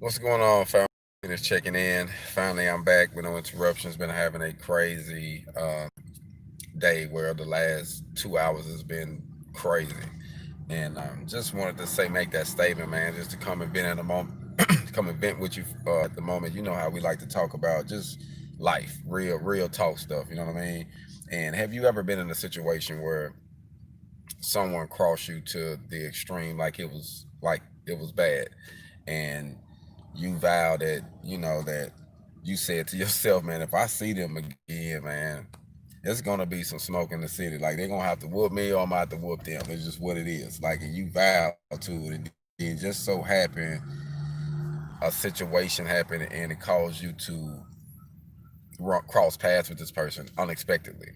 What's going on, family? Just checking in. Finally, I'm back with no interruptions. Been having a crazy day where the last 2 hours has been crazy, and just wanted to make that statement, man. Just to come and vent in a moment, come and vent with you at the moment. You know how we like to talk about just life, real talk stuff. You know what I mean? And have you ever been in a situation where someone crossed you to the extreme, like it was bad, and you vowed that that you said to yourself, man, if I see them again, man, it's gonna be some smoke in the city. Like they're gonna have to whoop me, or I'm gonna have to whoop them. It's just what it is. Like, and you vowed to it, and then just so happened a situation happened, and it caused you to cross paths with this person unexpectedly.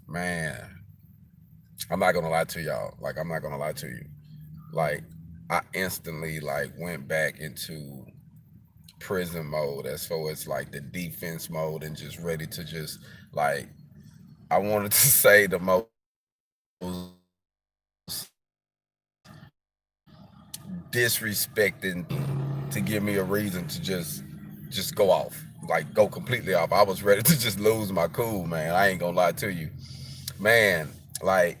Man, I'm not gonna lie to y'all. Like, I'm not gonna lie to you. Like, I instantly like went back into prison mode, as far as like the defense mode, and just ready to just like, I wanted to say the most disrespecting to give me a reason to just go off, like go completely off. I was ready to just lose my cool, man. I ain't gonna lie to you, man. Like,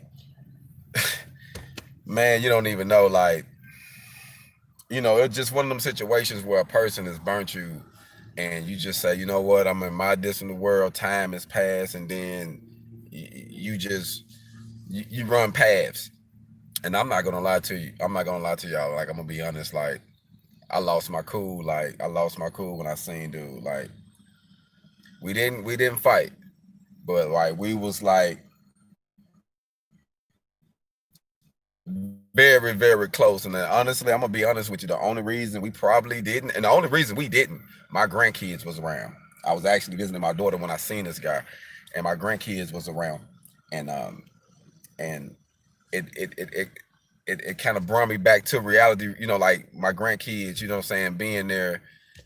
man, you don't even know, like, it's just one of them situations where a person has burnt you, and you just say, you know what, I'm in my distant world, time has passed, and then you just you run paths. And I'm not gonna lie to you. I'm not gonna lie to y'all. Like, I'm gonna be honest. Like, I lost my cool. Like, I lost my cool when I seen dude. Like, we didn't fight, but like we was like very very close. And then, honestly, I'm gonna be honest with you. The only reason we probably didn't, and the only reason we didn't, my grandkids was around. I was actually visiting my daughter when I seen this guy, and my grandkids was around, and and it it it it it kind of brought me back to reality, like my grandkids, you know what I'm saying, being there.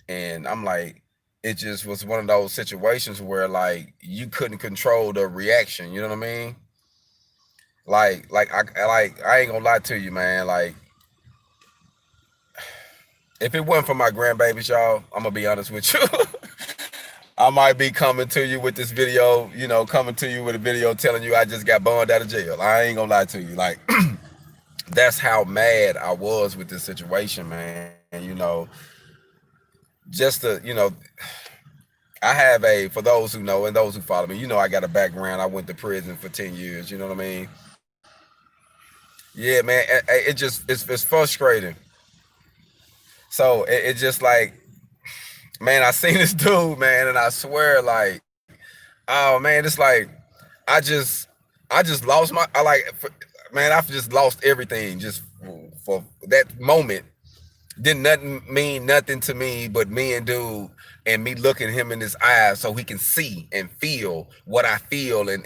And I'm like, it just was one of those situations where like you couldn't control the reaction, you know what I mean? Like I ain't gonna lie to you, man. Like, if it wasn't for my grandbabies, y'all, I'm gonna be honest with you. I might be coming to you with this video, coming to you with a video telling you I just got burned out of jail. I ain't gonna lie to you. Like, that's how mad I was with this situation, man. Just to, I have for those who know and those who follow me, I got a background. I went to prison for 10 years, you know what I mean? Yeah, man, it's frustrating. So it just like, man, I seen this dude, man, and I swear, like, oh man, it's like, I just I just lost man, I've just lost everything just for that moment. Didn't nothing mean nothing to me but me and dude, and me looking him in his eyes so he can see and feel what I feel, and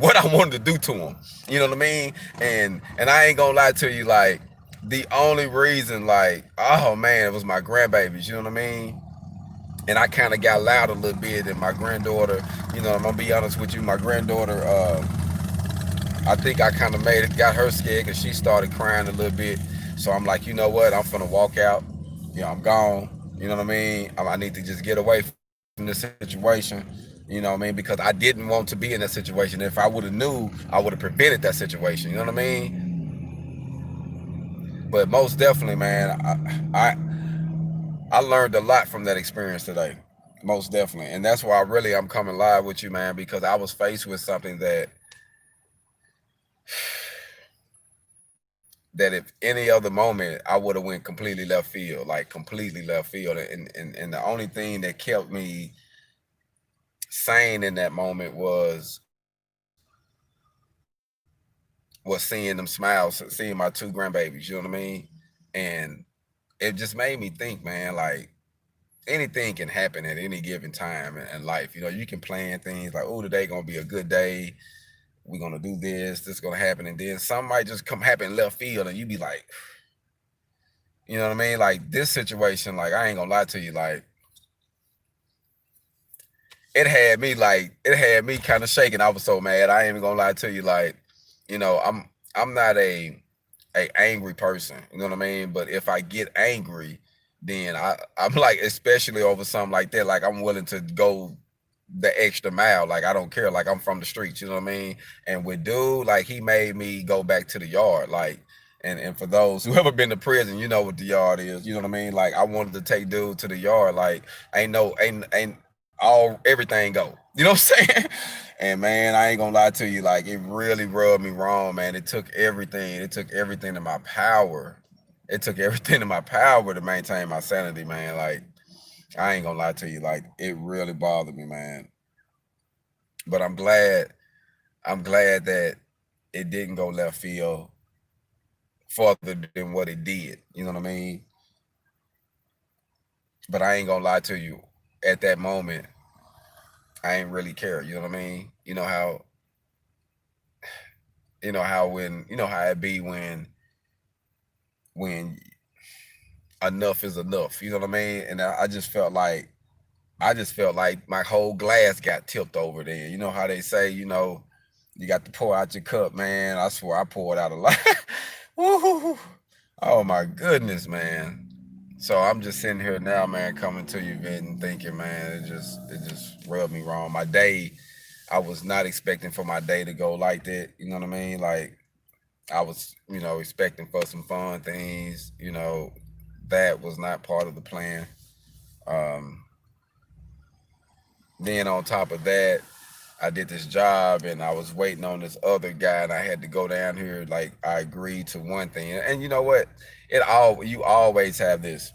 what I wanted to do to him. You know what I mean? And I ain't gonna lie to you, like, the only reason, like, oh man, it was my grandbabies, you know what I mean? And I kind of got loud a little bit, and my granddaughter, I'm gonna be honest with you, my granddaughter, I think I kind of got her scared because she started crying a little bit. So I'm like, you know what? I'm finna walk out. I'm gone. You know what I mean? I need to just get away from this situation. You know what I mean? Because I didn't want to be in that situation. If I would have knew, I would have prevented that situation. You know what I mean? But most definitely, man, I learned a lot from that experience today. Most definitely, and that's why I'm coming live with you, man, because I was faced with something that if any other moment I would have went completely left field, like completely left field. And the only thing that kept me sane in that moment was seeing them smiles, seeing my two grandbabies, you know what I mean? And it just made me think, man, like, anything can happen at any given time in life. You can plan things like, oh, today gonna be a good day. We're gonna do this gonna happen, and then something might just come happen left field, and you be like, you know what I mean? Like, this situation, like, I ain't gonna lie to you, like, it had me kind of shaking. I was so mad. I ain't even gonna lie to you, like, I'm not a angry person, you know what I mean? But if I get angry, then I'm like, especially over something like that, like I'm willing to go the extra mile. Like I don't care. Like I'm from the streets, you know what I mean? And with dude, like he made me go back to the yard. Like and for those who ever been to prison, you know what the yard is. You know what I mean? Like I wanted to take dude to the yard. Like ain't all everything go. You know what I'm saying? And man, I ain't gonna lie to you. Like it really rubbed me wrong, man. It took everything. It took everything in my power. It took everything in my power to maintain my sanity, man. Like I ain't gonna lie to you. Like it really bothered me, man. But I'm glad that it didn't go left field further than what it did. You know what I mean? But I ain't gonna lie to you. At that moment, I ain't really care. You know what I mean? You know how when you know how it be when enough is enough. You know what I mean? And I just felt like my whole glass got tipped over there. You know how they say, you got to pour out your cup, man. I swear I poured out a lot. Woo-hoo-hoo. Oh my goodness, man. So I'm just sitting here now, man, coming to you, and thinking, man, it just rubbed me wrong. My day, I was not expecting for my day to go like that. You know what I mean? Like I was, expecting for some fun things. That was not part of the plan. Um, then on top of that, I did this job and I was waiting on this other guy and I had to go down here. Like I agreed to one thing. And you know what? You always have this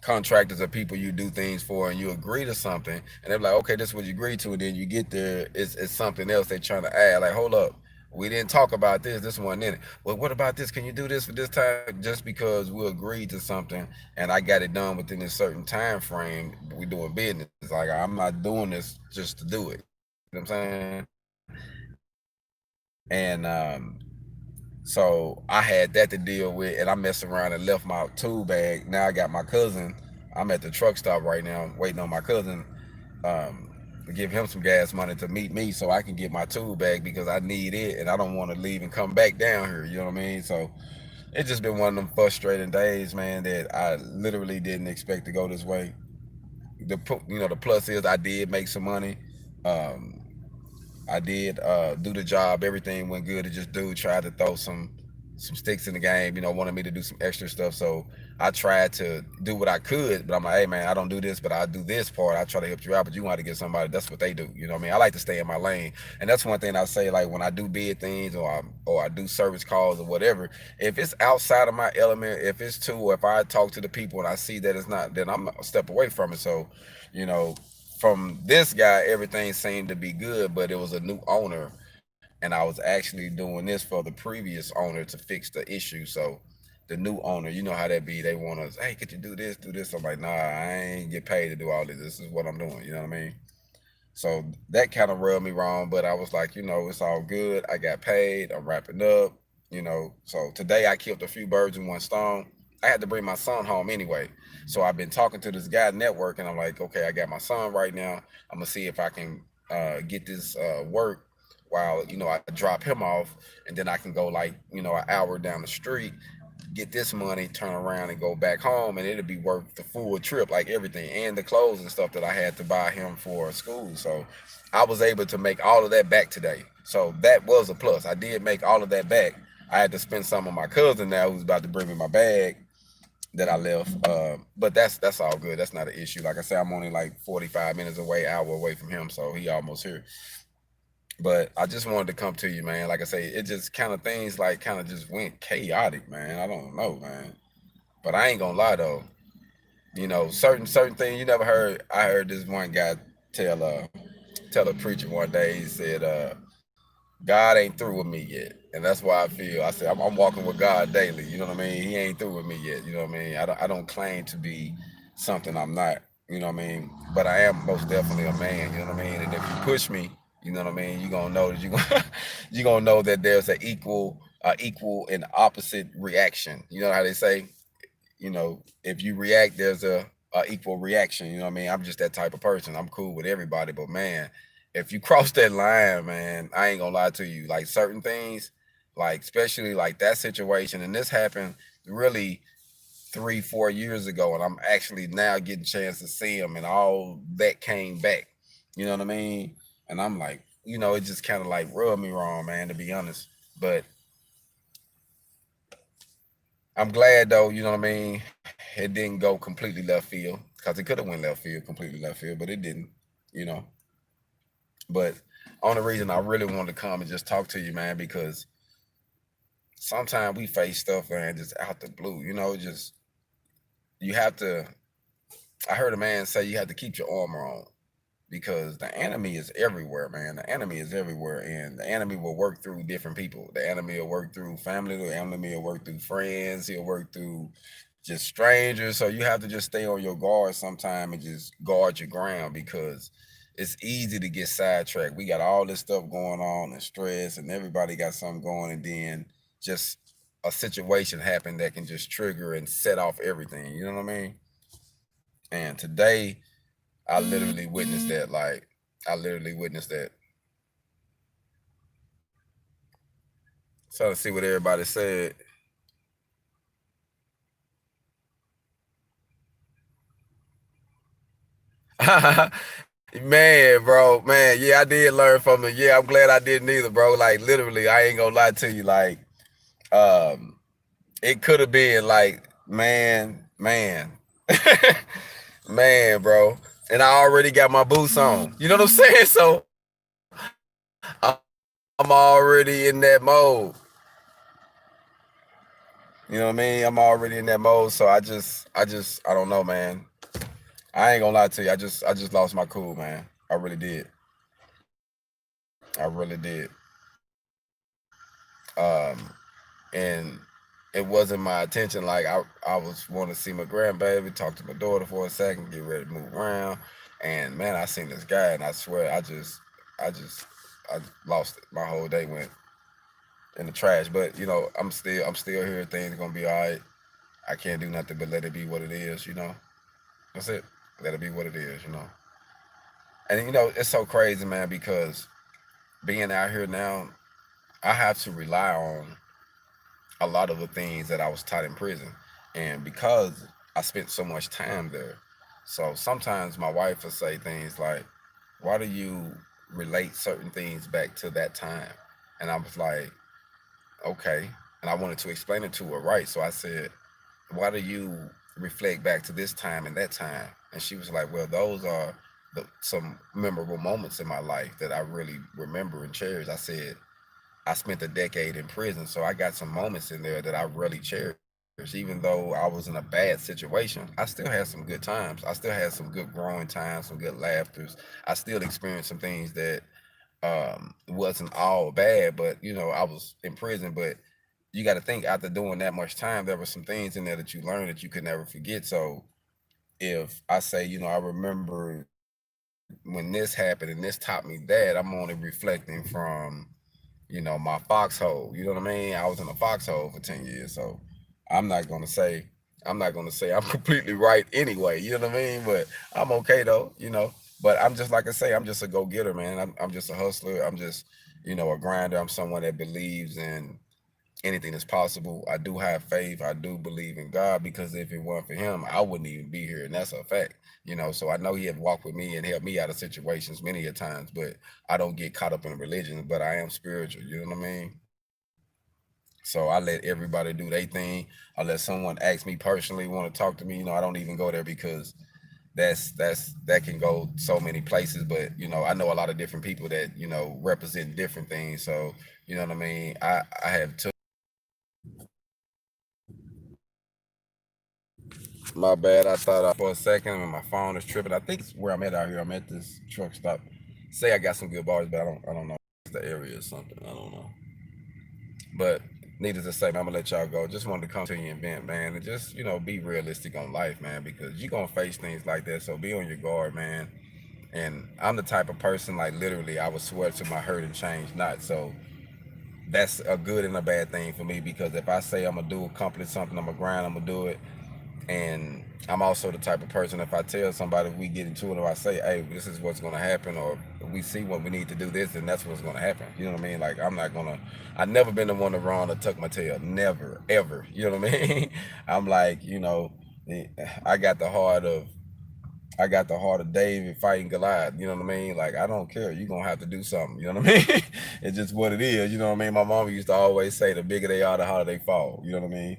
contractors or people you do things for and you agree to something and they're like, okay, this is what you agreed to, and then you get there, it's something else they're trying to add. Like, hold up. We didn't talk about this wasn't in it. Well, what about this? Can you do this for this time? Just because we agreed to something and I got it done within a certain time frame, we doing business. Like I'm not doing this just to do it. You know what I'm saying? And so I had that to deal with, and I messed around and left my tool bag. Now I got my cousin. I'm at the truck stop right now, waiting on my cousin to give him some gas money to meet me, so I can get my tool bag because I need it, and I don't want to leave and come back down here. You know what I mean? So it's just been one of them frustrating days, man. That I literally didn't expect to go this way. The plus is I did make some money. Um, I did do the job. Everything went good. It just dude tried to throw some sticks in the game. Wanted me to do some extra stuff. So I tried to do what I could, but I'm like, hey man, I don't do this, but I do this part. I try to help you out, but you want to get somebody. That's what they do. You know what I mean? I like to stay in my lane, and that's one thing I say. Like when I do bid things or I do service calls or whatever, if it's outside of my element, if it's too, or if I talk to the people and I see that it's not, then I'm a step away from it. So, you know, from this guy, everything seemed to be good, but it was a new owner, and I was actually doing this for the previous owner to fix the issue. So the new owner, you know how that be. They want us, hey, could you do this? I'm like, nah, I ain't get paid to do all this. This is what I'm doing. You know what I mean? So that kind of rubbed me wrong, but I was like, it's all good. I got paid. I'm wrapping up. So today I killed a few birds in one stone. I had to bring my son home anyway. So I've been talking to this guy at network, and I'm like, okay, I got my son right now. I'm gonna see if I can get this work while I drop him off, and then I can go like an hour down the street, get this money, turn around and go back home, and it'll be worth the full trip, like everything, and the clothes and stuff that I had to buy him for school. So I was able to make all of that back today. So that was a plus. I did make all of that back. I had to spend some on my cousin now who's about to bring me my bag that I left. But that's all good. That's not an issue. Like I said, I'm only like 45 minutes away, hour away from him, so he almost here. But I just wanted to come to you, man. Like I say, it just kind of things like kind of just went chaotic, man. I don't know, man. But I ain't gonna lie though. Certain things you never heard. I heard this one guy tell tell a preacher one day. He said, "God ain't through with me yet," and that's why I feel. I said I'm walking with God daily. You know what I mean? He ain't through with me yet. You know what I mean? I don't claim to be something I'm not. You know what I mean? But I am most definitely a man. You know what I mean? And if you push me, you know what I mean, you're gonna know that you're gonna know that there's an equal and opposite reaction. You know how they say, if you react, there's a equal reaction. You know what I mean? I'm just that type of person. I'm cool with everybody, but man, if you cross that line, man, I ain't gonna lie to you. Like certain things, like especially like that situation, and this happened really 3, 4 years ago, and I'm actually now getting a chance to see him, and all that came back. You know what I mean? And I'm like, it just kind of like rubbed me wrong, man, to be honest. But I'm glad though, you know what I mean? It didn't go completely left field because it could have went left field, completely left field, but it didn't, you know. But only reason I really wanted to come and just talk to you, man, because sometimes we face stuff, man, just out the blue, just you have to. I heard a man say you have to keep your armor on because the enemy is everywhere, man. The enemy is everywhere, and the enemy will work through different people. The enemy will work through family. The enemy will work through friends. He'll work through just strangers. So you have to just stay on your guard sometime and just guard your ground because it's easy to get sidetracked. We got all this stuff going on and stress, and everybody got something going, and then just a situation happen that can just trigger and set off everything. You know what I mean? And today, I literally witnessed that. Like, I literally witnessed that. So to see what everybody said. Man, bro, man, yeah, I did learn from it. Yeah, I'm glad I didn't either, bro. Like, literally, I ain't gonna lie to you. Like, um, it could have been like, man, man, bro. And I already got my boots on. You know what I'm saying? So I- I'm already in that mode. You know what I mean? I'm already in that mode. So I don't know, man. I ain't gonna lie to you. I just lost my cool, man. I really did. I really did. Um, and it wasn't my intention. Like I was want to see my grandbaby, talk to my daughter for a second, get ready to move around. And man, I seen this guy, and I swear, I just, I lost it. My whole day went in the trash. But I'm still here. Things gonna be all right. I can't do nothing but let it be what it is. That's it. Let it be what it is. And it's so crazy, man, because being out here now, I have to rely on a lot of the things that I was taught in prison. And because I spent so much time there, so sometimes my wife will say things like, why do you relate certain things back to that time? And I was like, okay. And I wanted to explain it to her, right? So I said, why do you reflect back to this time and that time? And she was like, well, those are some memorable moments in my life that I really remember and cherish. I said, I spent a decade in prison, so I got some moments in there that I really cherish. Even though I was in a bad situation, I still had some good times. I still had some good growing times, some good laughters. I still experienced some things that wasn't all bad, but I was in prison. But you got to think, after doing that much time, there were some things in there that you learned that you could never forget. So if I say, I remember when this happened and this taught me that, I'm only reflecting from my foxhole. You know what I mean? I was in a foxhole for 10 years. So I'm not gonna say I'm not gonna say I'm completely right anyway. You know what I mean? But I'm okay though. But I'm just, like I say, I'm just a go-getter, man. I'm just a hustler. I'm just, a grinder. I'm someone that believes in anything is possible. I do have faith. I do believe in God, because if it weren't for him, I wouldn't even be here. And that's a fact. So I know he had walked with me and helped me out of situations many a times, but I don't get caught up in religion, but I am spiritual. You know what I mean? So I let everybody do their thing. I let someone ask me personally, want to talk to me. I don't even go there, because that can go so many places. But I know a lot of different people that represent different things. So you know what I mean. I have two. My bad. I thought for a second, and my phone is tripping. I think it's where I'm at out here. I'm at this truck stop. Say I got some good bars, but I don't know. It's the area or something. I don't know. But needless to say, man, I'm gonna let y'all go. Just wanted to come to your event, man, and just be realistic on life, man, because you're gonna face things like that. So be on your guard, man. And I'm the type of person, like, literally, I would swear to my hurt and change not. So that's a good and a bad thing for me, because if I say I'm gonna accomplish something, I'm gonna grind, I'm gonna do it. And I'm also the type of person, if I tell somebody we get into it, or I say, hey, this is what's going to happen, or we see what we need to do this, and that's what's going to happen. You know what I mean? Like, I'm not going to, I've never been the one to run or tuck my tail. Never, ever. You know what I mean? I'm like, eh, I got the heart of, I got the heart of David fighting Goliath. You know what I mean? Like, I don't care. You're going to have to do something. You know what I mean? It's just what it is. You know what I mean? My mom used to always say, the bigger they are, the harder they fall. You know what I mean?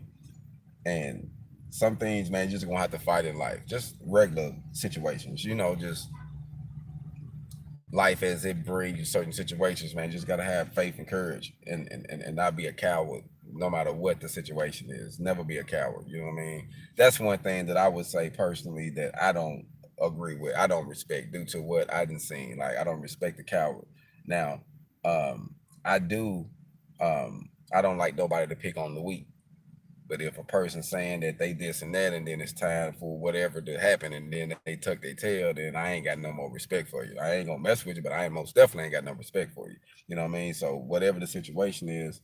And some things, man, you're just gonna have to fight in life. Just regular situations, just life as it brings you certain situations, man. You just gotta have faith and courage, and not be a coward, no matter what the situation is. Never be a coward. You know what I mean? That's one thing that I would say personally that I don't agree with. I don't respect due to what I didn't seen. Like, I don't respect the coward. Now, I do. I don't like nobody to pick on the weak. But if a person saying that they this and that, and then it's time for whatever to happen, and then they tuck their tail, then I ain't got no more respect for you. I ain't gonna mess with you, but I ain't most definitely ain't got no respect for you. You know what I mean? So whatever the situation is,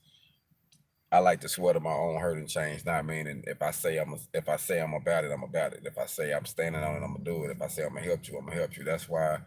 I like to sweat to my own hurt and change. Not meaning if I say I'm about it, I'm about it. If I say I'm standing on it, I'm gonna do it. If I say I'm gonna help you, I'm gonna help you. That's why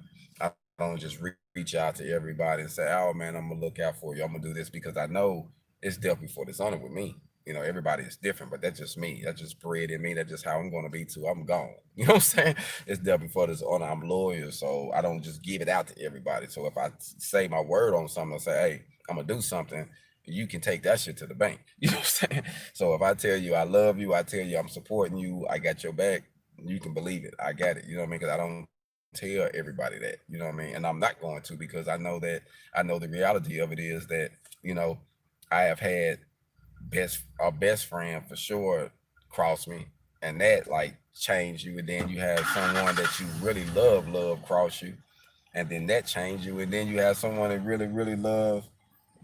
I don't just reach out to everybody and say, "Oh man, I'm gonna look out for you. I'm gonna do this," because I know it's definitely for dishonor with me. Everybody is different, but that's just me. That's just bred in me. That's just how I'm gonna be too. I'm gone. You know what I'm saying? It's definitely for dishonor. I'm loyal, so I don't just give it out to everybody. So if I say my word on something, I say, "Hey, I'm gonna do something," you can take that shit to the bank. You know what I'm saying? So if I tell you I love you, I tell you I'm supporting you, I got your back, you can believe it. I got it. You know what I mean? Because I don't tell everybody that. You know what I mean? And I'm not going to, because I know the reality of it is that, you know, I have had a best friend for sure cross me, and that like changed you, and then you have someone that you really love cross you, and then that changed you, and then you have someone that really love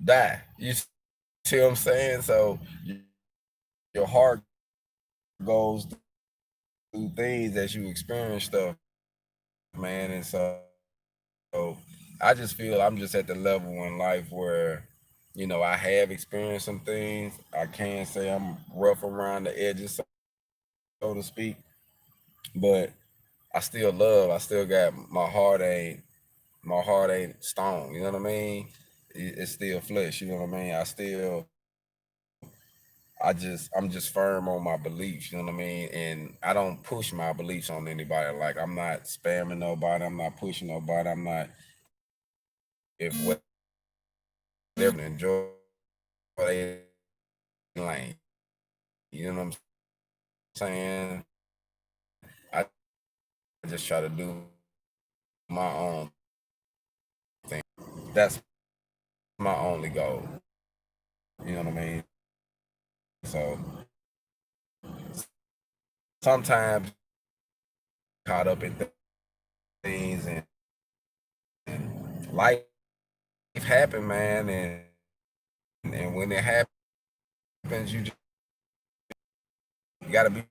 die. You see what I'm saying? So your heart goes through things as you experience stuff, man. And so I just feel I'm just at the level in life where, I have experienced some things. I can say I'm rough around the edges, so to speak, but I still got my heart ain't stone. You know what I mean? It's still flesh. You know what I mean? I'm just firm on my beliefs, you know what I mean? And I don't push my beliefs on anybody. Like, I'm not spamming nobody, I'm not pushing nobody, I'm not, if whatever enjoy their lane. You know what I'm saying? I just try to do my own thing. That's my only goal. You know what I mean? So sometimes caught up in things, and life happen, man, and when it happens, you gotta be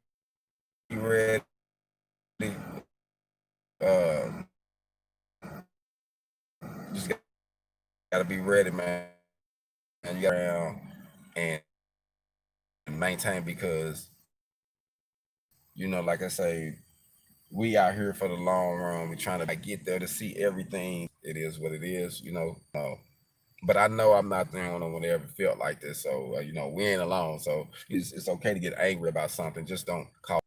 ready. Uh, just gotta be ready, man. And you got around and maintain, because like I say, we out here for the long run. We're trying to get there to see everything. It is what it is. But I know I'm not the only one that ever felt like this. So we ain't alone. So it's okay to get angry about something. Just don't call